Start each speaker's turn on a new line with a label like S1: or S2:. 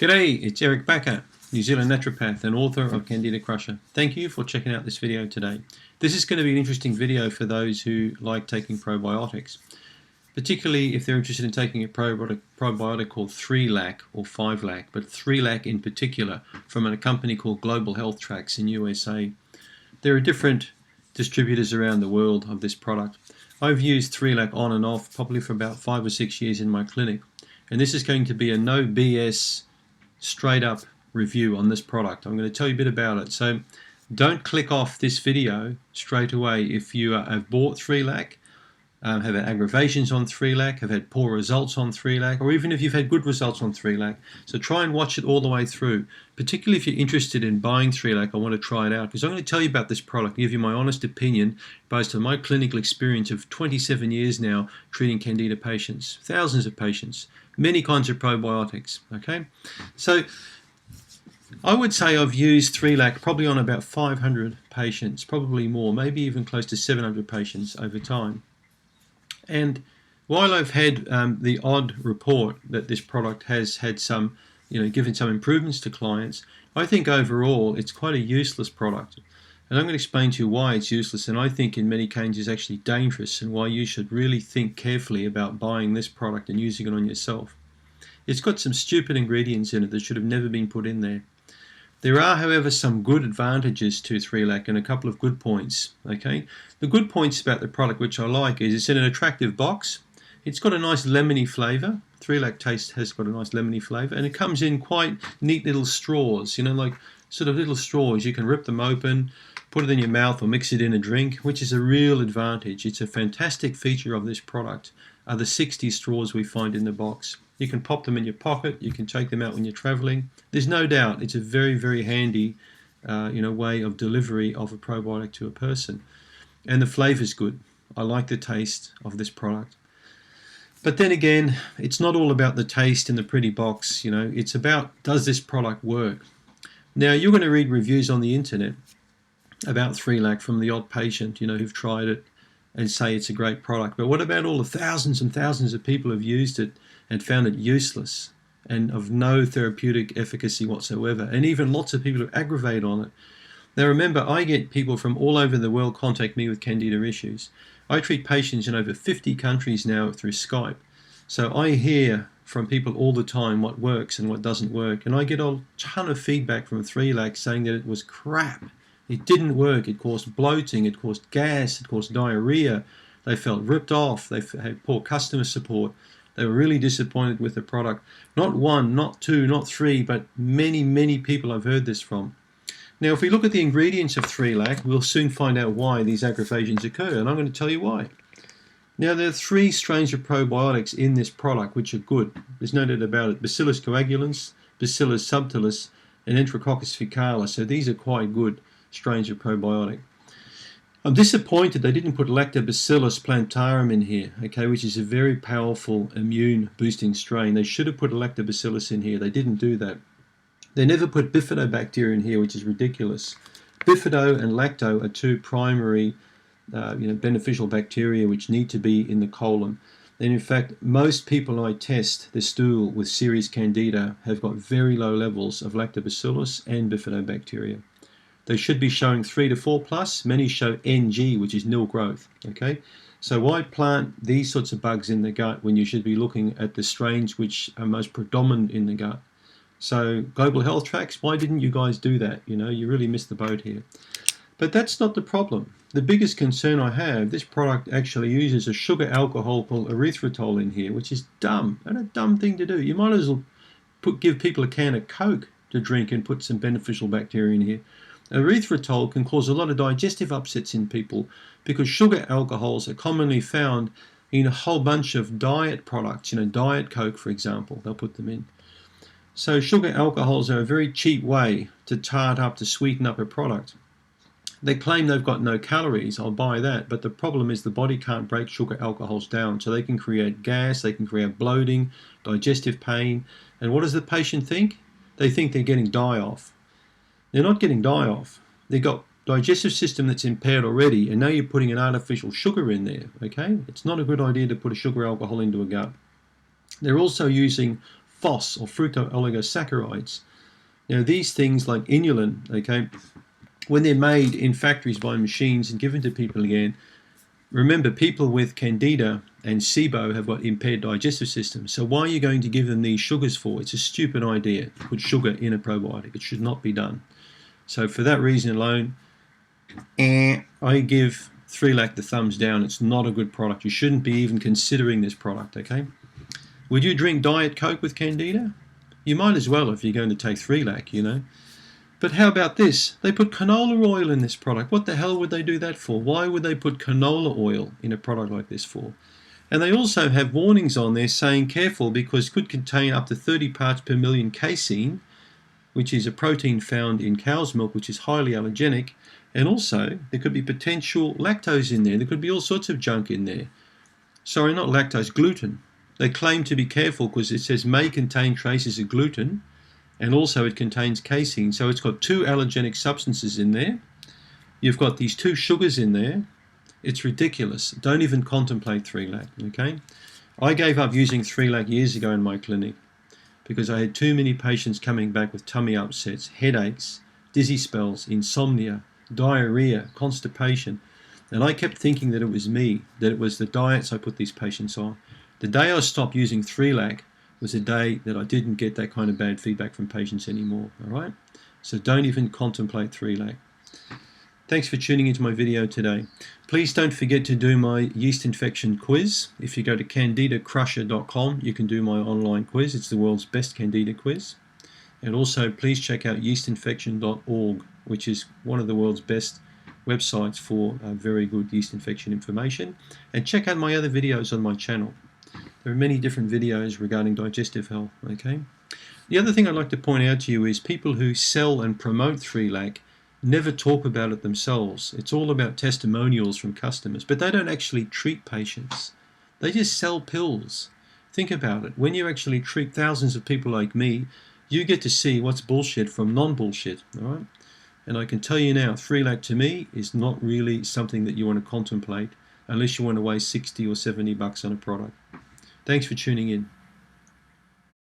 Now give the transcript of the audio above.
S1: G'day, it's Eric Bakker, New Zealand naturopath and author of Candida Crusher. Thank you for checking out this video today. This is going to be an interesting video for those who like taking probiotics, particularly if they're interested in taking a probiotic called 3-Lac or 5-Lac, but 3-Lac in particular from a company called Global Health Tracks in USA. There are different distributors around the world of this product. I've used 3-Lac on and off probably for about 5 or 6 years in my clinic, and this is going to be a no BS straight up review on this product. I'm going to tell you a bit about it. So don't click off this video straight away if you have bought 3-Lac, have had aggravations on 3-Lac, have had poor results on 3-Lac, or even if you've had good results on 3-Lac. So try and watch it all the way through. Particularly if you're interested in buying 3-Lac, I want to try it out because I'm going to tell you about this product, give you my honest opinion based on my clinical experience of 27 years now treating Candida patients, thousands of patients, many kinds of probiotics. Okay, so I would say I've used 3-Lac probably on about 500 patients, probably more, maybe even close to 700 patients over time. And while I've had the odd report that this product has had some, given some improvements to clients, I think overall it's quite a useless product. And I'm going to explain to you why it's useless, and I think in many cases actually dangerous, and why you should really think carefully about buying this product and using it on yourself. It's got some stupid ingredients in it that should have never been put in there. There are, however, some good advantages to 3-Lac and a couple of good points. Okay, the good points about the product, which I like, is it's in an attractive box. It's got a nice lemony flavour. 3-Lac taste has got a nice lemony flavour, and it comes in quite neat little straws. Like sort of little straws. You can rip them open, put it in your mouth, or mix it in a drink, which is a real advantage. It's a fantastic feature of this product. Are the 60 straws we find in the box. You can pop them in your pocket. You can take them out when you're traveling. There's no doubt it's a very, very handy, way of delivery of a probiotic to a person. And the flavor's good. I like the taste of this product. But then again, it's not all about the taste in the pretty box. It's about, does this product work? Now, you're going to read reviews on the internet about 3-Lac from the odd patient, who've tried it and say it's a great product. But what about all the thousands and thousands of people who've used it and found it useless and of no therapeutic efficacy whatsoever, and even lots of people who aggravate on it? Now remember, I get people from all over the world contact me with Candida issues. I treat patients in over 50 countries now through Skype. So I hear from people all the time what works and what doesn't work. And I get a ton of feedback from 3-Lac saying that it was crap. It didn't work. It caused bloating. It caused gas. It caused diarrhea. They felt ripped off. They had poor customer support. They were really disappointed with the product. Not one, not two, not three, but many, many people I've heard this from. Now, if we look at the ingredients of 3-Lac, we'll soon find out why these aggravations occur, and I'm going to tell you why. Now, there are 3 strains of probiotics in this product which are good. There's no doubt about it. Bacillus coagulans, Bacillus subtilis, and Enterococcus faecalis. So these are quite good strains of probiotic. I'm disappointed they didn't put Lactobacillus plantarum in here, okay, which is a very powerful immune boosting strain. They should have put a Lactobacillus in here. They didn't do that. They never put Bifidobacteria in here, which is ridiculous. Bifido and lacto are 2 primary beneficial bacteria which need to be in the colon. And in fact, most people I test the stool with serious Candida have got very low levels of Lactobacillus and Bifidobacteria. They should be showing 3 to 4 plus. Many show NG, which is nil growth. Okay, so why plant these sorts of bugs in the gut when you should be looking at the strains which are most predominant in the gut? So Global Health Tracks, why didn't you guys do that? You really missed the boat here. But that's not the problem. The biggest concern I have, this product actually uses a sugar alcohol called erythritol in here, which is dumb, and a dumb thing to do. You might as well give people a can of Coke to drink and put some beneficial bacteria in here. Erythritol can cause a lot of digestive upsets in people because sugar alcohols are commonly found in a whole bunch of diet products, Diet Coke, for example, they'll put them in. So sugar alcohols are a very cheap way to tart up, to sweeten up a product. They claim they've got no calories. I'll buy that. But the problem is the body can't break sugar alcohols down. So they can create gas, they can create bloating, digestive pain. And what does the patient think? They think they're getting die-off. They're not getting die-off. They've got digestive system that's impaired already, and now you're putting an artificial sugar in there. Okay? It's not a good idea to put a sugar alcohol into a gut. They're also using FOS, or fructooligosaccharides. Now these things like inulin, okay, when they're made in factories by machines and given to people again, remember, people with Candida and SIBO have got impaired digestive systems. So why are you going to give them these sugars for? It's a stupid idea to put sugar in a probiotic. It should not be done. So for that reason alone, I give 3-Lac the thumbs down. It's not a good product. You shouldn't be even considering this product, okay? Would you drink Diet Coke with Candida? You might as well if you're going to take 3-Lac, you know. But how about this? They put canola oil in this product. What the hell would they do that for? Why would they put canola oil in a product like this for? And they also have warnings on there saying careful because it could contain up to 30 parts per million casein, which is a protein found in cow's milk, which is highly allergenic. And also, there could be potential lactose in there. There could be all sorts of junk in there. Sorry, not lactose, gluten. They claim to be careful because it says may contain traces of gluten. And also it contains casein, so it's got 2 allergenic substances in there. You've got these 2 sugars in there. It's ridiculous. Don't even contemplate 3-Lac, okay? I gave up using 3-Lac years ago in my clinic because I had too many patients coming back with tummy upsets, headaches, dizzy spells, insomnia, diarrhea, constipation. And I kept thinking that it was me, that it was the diets I put these patients on. The day I stopped using 3-Lac was a day that I didn't get that kind of bad feedback from patients anymore, all right? So don't even contemplate 3-Lac. Thanks for tuning into my video today. Please don't forget to do my yeast infection quiz. If you go to candidacrusher.com, you can do my online quiz. It's the world's best Candida quiz. And also, please check out yeastinfection.org, which is one of the world's best websites for very good yeast infection information. And check out my other videos on my channel. There are many different videos regarding digestive health, okay? The other thing I'd like to point out to you is people who sell and promote 3-Lac never talk about it themselves. It's all about testimonials from customers, but they don't actually treat patients. They just sell pills. Think about it. When you actually treat thousands of people like me, you get to see what's bullshit from non-bullshit, all right? And I can tell you now, 3-Lac to me is not really something that you want to contemplate unless you want to waste 60 or 70 bucks on a product. Thanks for tuning in.